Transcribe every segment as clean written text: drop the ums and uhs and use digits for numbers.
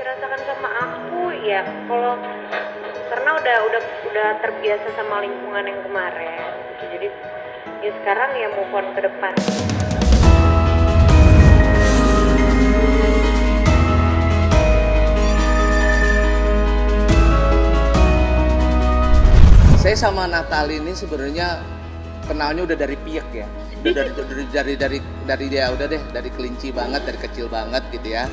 dirasakan sama aku ya kalau karena udah terbiasa sama lingkungan yang kemarin gitu. Jadi ya sekarang ya move on ke depan. Saya sama Natali ini sebenarnya kenalnya udah dari piek ya, udah dari dia udah deh dari kelinci banget, dari kecil banget gitu ya.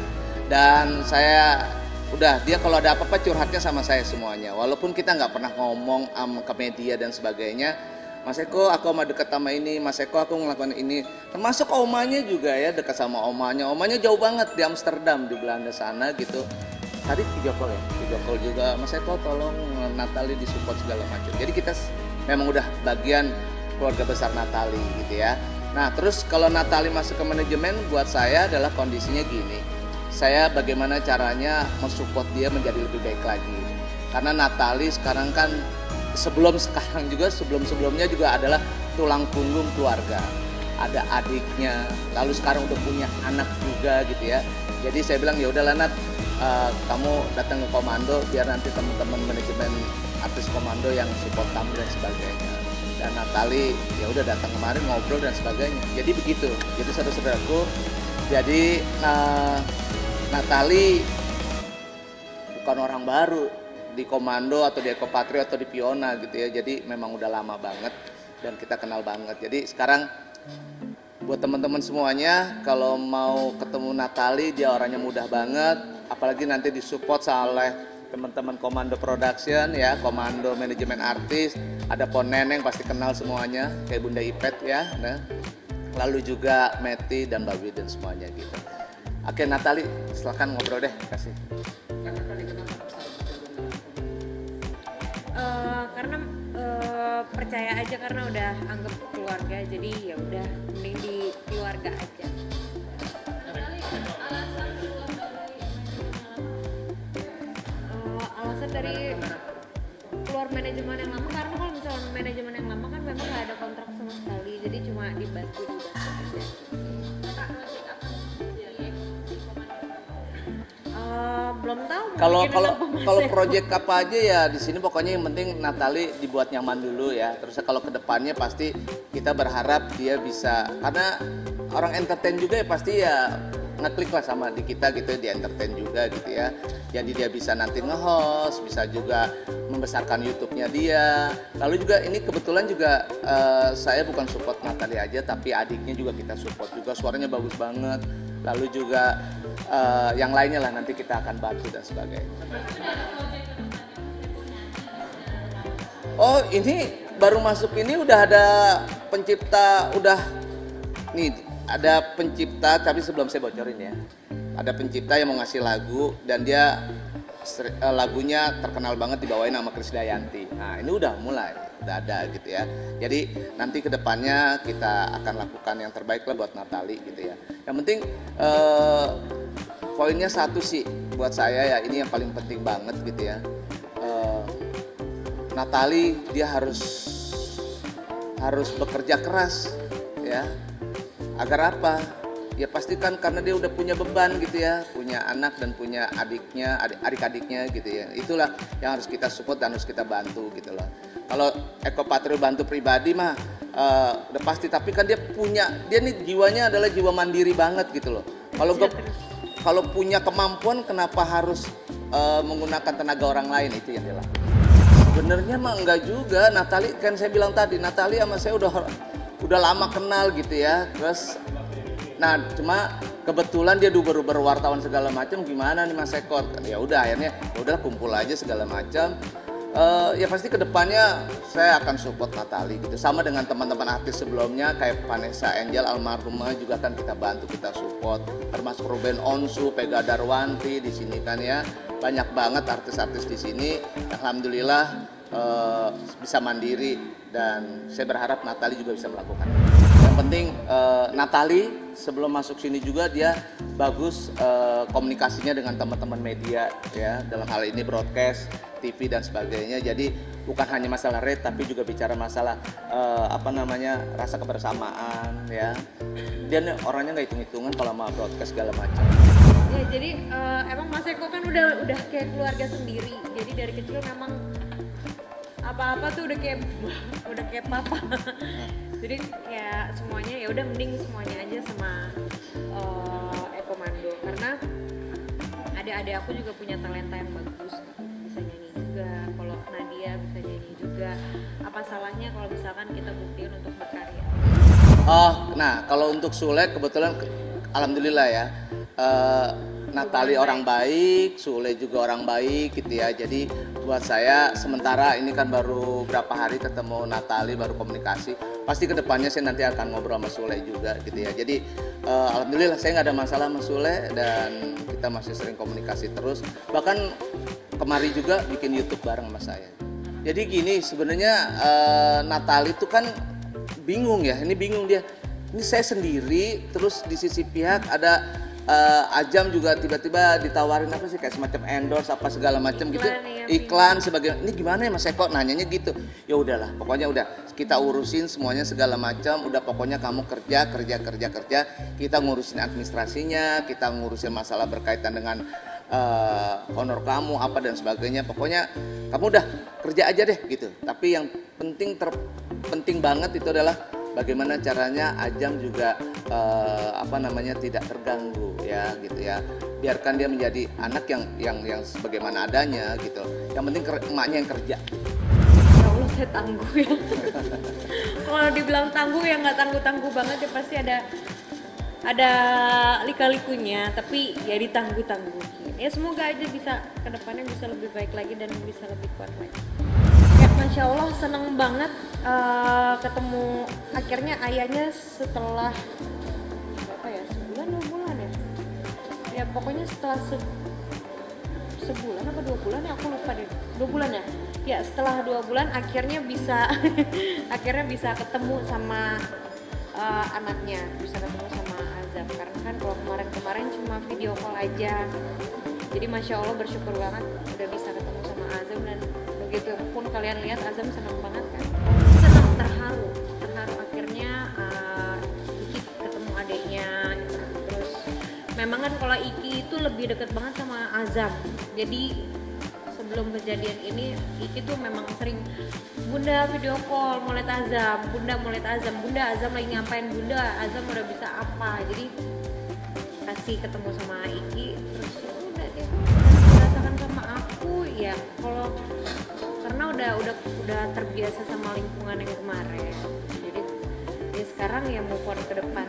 Dan saya udah dia kalau ada apa-apa curhatnya sama saya semuanya. Walaupun kita nggak pernah ngomong ke media dan sebagainya. Mas Eko, aku mau deket sama ini. Mas Eko, aku ngelakuin ini. Termasuk omanya juga ya, dekat sama omanya. Omanya jauh banget di Amsterdam di Belanda sana gitu. Tadi video call ya, video call juga. Mas Eko tolong Natali disupport segala macam. Jadi kita memang udah bagian keluarga besar Natali gitu ya. Nah terus kalau Natali masuk ke manajemen buat saya adalah kondisinya gini. Saya bagaimana caranya mensupport dia menjadi lebih baik lagi. Karena Natali sekarang kan sebelumnya juga adalah tulang punggung keluarga. Ada adiknya, lalu sekarang udah punya anak juga gitu ya. Jadi saya bilang ya udahlah Nat, kamu datang ke komando biar nanti teman-teman manajemen artis komando yang support kamu dan sebagainya. Dan Natali ya udah datang kemarin ngobrol dan sebagainya. Jadi begitu. Jadi saudara-saudaraku, jadi Natali bukan orang baru di komando atau di Eko Patrio atau di Piona gitu ya. Jadi memang udah lama banget dan kita kenal banget. Jadi sekarang buat teman-teman semuanya kalau mau ketemu Natali, dia orangnya mudah banget, apalagi nanti disupport oleh teman-teman Komando Production ya, Komando Manajemen Artis, ada Pon Neneng pasti kenal semuanya, kayak Bunda Ipet ya, nah. Lalu juga Meti dan Mbak Widin semuanya gitu. Oke Natali, silakan ngobrol deh, kasih. Karena percaya aja karena udah anggap keluarga, jadi ya udah mending di keluarga aja. Alasan dari keluar manajemen yang lama karena kalau misalnya manajemen yang lama kan memang nggak ada kontrak sama sekali, jadi cuma dibantu aja. Belum tahu. Kalau proyek apa aja ya di sini pokoknya yang penting Natali dibuat nyaman dulu ya. Terus kalau kedepannya pasti kita berharap dia bisa, karena orang entertain juga ya pasti ya ngeklik lah sama di kita gitu, di entertain juga gitu ya. Jadi dia bisa nanti nge-host, bisa juga membesarkan YouTube-nya dia. Lalu juga ini kebetulan juga saya bukan support Natali aja, tapi adiknya juga kita support juga, suaranya bagus banget. Lalu juga yang lainnya lah nanti kita akan bantu dan sebagainya. Oh ini baru masuk ini udah ada pencipta, ada pencipta, tapi sebelum saya bocorin ya, ada pencipta yang mau ngasih lagu dan dia lagunya terkenal banget dibawain sama Krisdayanti. Nah ini udah mulai, udah ada gitu ya. Jadi nanti kedepannya kita akan lakukan yang terbaik lah buat Natali gitu ya. Yang penting poinnya satu sih buat saya ya, ini yang paling penting banget gitu ya. Natali dia harus bekerja keras ya. Agar apa? Ya pastikan karena dia udah punya beban gitu ya, punya anak dan punya adiknya, adik-adiknya gitu ya. Itulah yang harus kita support dan harus kita bantu gitu loh. Kalau Eko Patrio bantu pribadi mah udah pasti, tapi kan dia nih jiwanya adalah jiwa mandiri banget gitu loh. Kalau punya kemampuan kenapa harus menggunakan tenaga orang lain, itu yang dia lakukan. Sebenarnya mah enggak juga. Natali kan saya bilang tadi, Natali sama saya udah lama kenal gitu ya. Terus nah cuma kebetulan dia uber wartawan segala macam, gimana nih Mas Eko? Ya udah akhirnya ya udah kumpul aja segala macam. Ya pasti kedepannya saya akan support Natali gitu, sama dengan teman-teman artis sebelumnya kayak Vanessa Angel almarhumah juga kan kita bantu, kita support, termasuk Ruben Onsu, Pega Darwanti di sini kan ya, banyak banget artis-artis di sini. Alhamdulillah bisa mandiri dan saya berharap Natali juga bisa melakukan. Yang penting Natali sebelum masuk sini juga dia bagus komunikasinya dengan teman-teman media ya, dalam hal ini broadcast, TV dan sebagainya. Jadi bukan hanya masalah rate tapi juga bicara masalah rasa kebersamaan ya. Dia orangnya nggak hitung-hitungan kalau mau broadcast segala macam. Ya jadi emang Mas Eko kan udah kayak keluarga sendiri. Jadi dari kecil memang apa-apa tuh udah kayak papa. Jadi ya semuanya ya udah mending semuanya aja sama Eko Mando, karena adik-adik aku juga punya talenta yang bagus, bisa nyanyi juga. Kalau Nadia bisa nyanyi juga. Apa salahnya kalau misalkan kita buktiin untuk berkarya? Oh, nah kalau untuk Sule kebetulan alhamdulillah ya. Natali orang baik, Sule juga orang baik gitu ya. Jadi buat saya sementara ini kan baru berapa hari ketemu Natali, baru komunikasi. Pasti kedepannya saya nanti akan ngobrol sama Sule juga gitu ya. Jadi alhamdulillah saya nggak ada masalah sama Sule dan kita masih sering komunikasi terus. Bahkan kemarin juga bikin YouTube bareng sama saya. Jadi gini sebenarnya Natali itu kan bingung ya. Ini bingung dia. Ini saya sendiri, terus di sisi pihak ada Ajam juga tiba-tiba ditawarin apa sih kayak semacam endorse apa segala macam gitu, iklan sebagai ini gimana ya Mas Eko, nanyanya gitu. Ya udahlah, pokoknya udah kita urusin semuanya segala macam, udah pokoknya kamu kerja, kita ngurusin administrasinya, kita ngurusin masalah berkaitan dengan honor kamu apa dan sebagainya. Pokoknya kamu udah kerja aja deh gitu. Tapi yang penting banget itu adalah bagaimana caranya Ajam juga tidak terganggu ya gitu ya. Biarkan dia menjadi anak yang sebagaimana adanya gitu. Yang penting emaknya yang kerja. Ya Allah, saya tangguh ya. Kalau dibilang tangguh ya nggak tangguh banget ya, pasti ada lika-likunya, tapi ya ditangguh-tangguhin. Ya semoga aja bisa kedepannya bisa lebih baik lagi dan bisa lebih kuat lagi. Ya Masya Allah seneng banget ketemu akhirnya ayahnya setelah berapa ya, sebulan 2 bulan ya. Ya pokoknya setelah sebulan apa 2 bulan ya, aku lupa deh. 2 bulan ya. Ya setelah 2 bulan akhirnya bisa ketemu sama anaknya, bisa ketemu sama Azam, karena kan kalau kemarin cuma video call aja. Jadi Masya Allah bersyukur banget udah bisa ketemu sama Azam, dan begitu pun kalian lihat Azam senang banget kan, terharu akhirnya Iki ketemu adiknya. Terus memang kan kalau Iki itu lebih dekat banget sama Azam, jadi sebelum kejadian ini Iki tuh memang sering, Bunda video call mau lihat Azam, Bunda mau lihat Azam, Bunda Azam lagi ngapain, Bunda Azam udah bisa apa. Jadi kasih ketemu sama Iki, terus ya udah deh dirasakan sama aku ya, kalau karena udah terbiasa sama lingkungan yang kemarin, jadi ya sekarang ya move on ke depan.